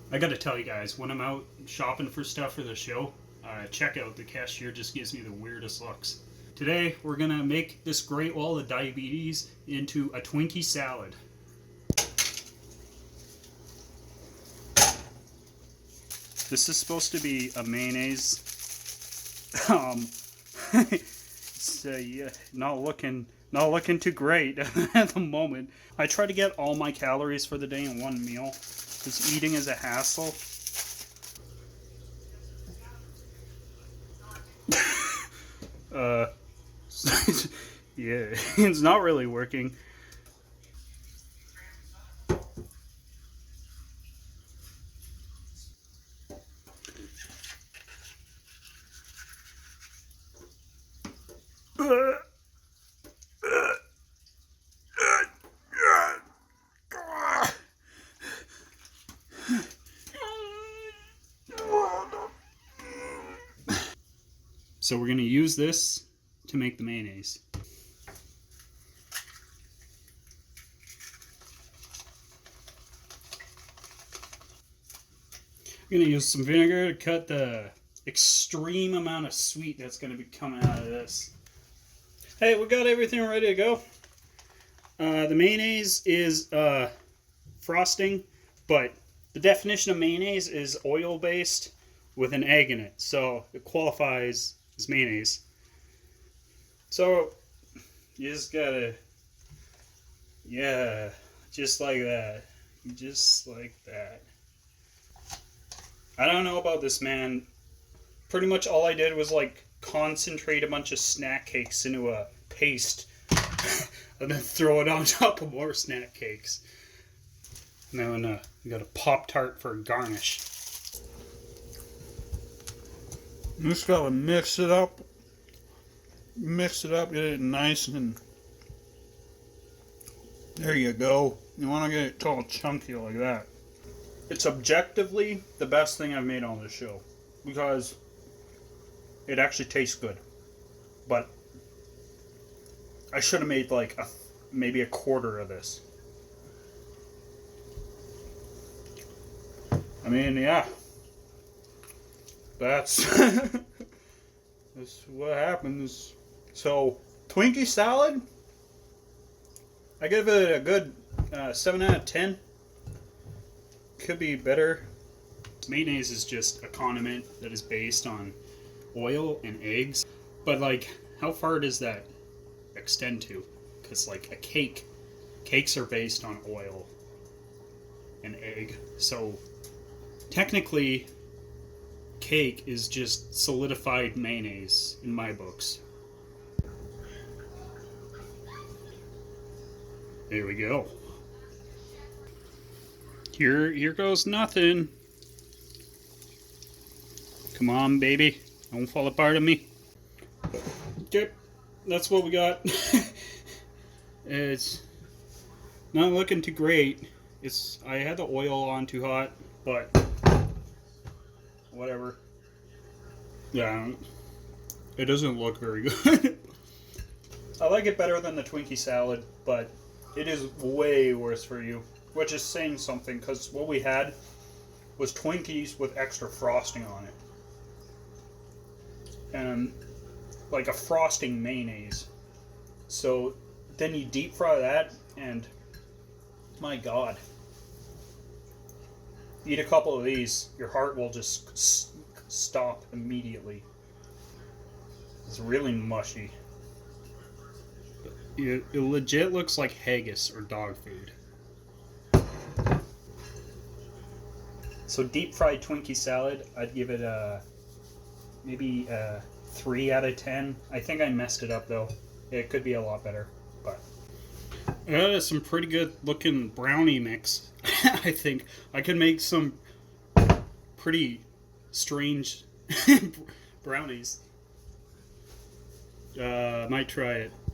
I gotta tell you guys, when I'm out shopping for stuff for the show, checkout, the cashier just gives me the weirdest looks. Today, we're gonna make this Great Wall of Diabetes into a Twinkie salad. This is supposed to be a mayonnaise. It's yeah, not looking too great at the moment. I try to get all my calories for the day in one meal, because eating is a hassle. uh, yeah, it's not really working. So we're going to use this to make the mayonnaise. I'm going to use some vinegar to cut the extreme amount of sweet that's going to be coming out of this. Hey, we got everything ready to go. The mayonnaise is frosting, but the definition of mayonnaise is oil-based with an egg in it, so it qualifies as mayonnaise. So you just gotta, yeah, just like that, just like that. I don't know about this, man. Pretty much all I did was like concentrate a bunch of snack cakes into a paste and then throw it on top of more snack cakes. And then we got a Pop-Tart for a garnish. You just gotta mix it up, get it nice, and there you go. You want to get it all chunky like that. It's objectively the best thing I've made on this show, because it actually tastes good. But I should have made like maybe a quarter of this. I mean, yeah. That's what happens. So, Twinkie salad, I give it a good 7 out of 10. Could be better. Mayonnaise is just a condiment that is based on oil and eggs. But, like, how far does that extend to? Because, like, cakes are based on oil and egg. So, technically, cake is just solidified mayonnaise in my books. There we go. Here goes nothing. Come on, baby. Don't fall apart on me. Okay, that's what we got. It's not looking too great. I had the oil on too hot, but whatever. Yeah, it doesn't look very good. I like it better than the Twinkie salad, but it is way worse for you, which is saying something, because what we had was Twinkies with extra frosting on it. And like a frosting mayonnaise. So then you deep fry that, and my God. Eat a couple of these, your heart will just stop immediately. It's really mushy. It legit looks like haggis or dog food. So deep fried Twinkie salad, I'd give it maybe a 3 out of 10. I think I messed it up though. It could be a lot better, but some pretty good looking brownie mix. I think I could make some pretty strange brownies. Might try it.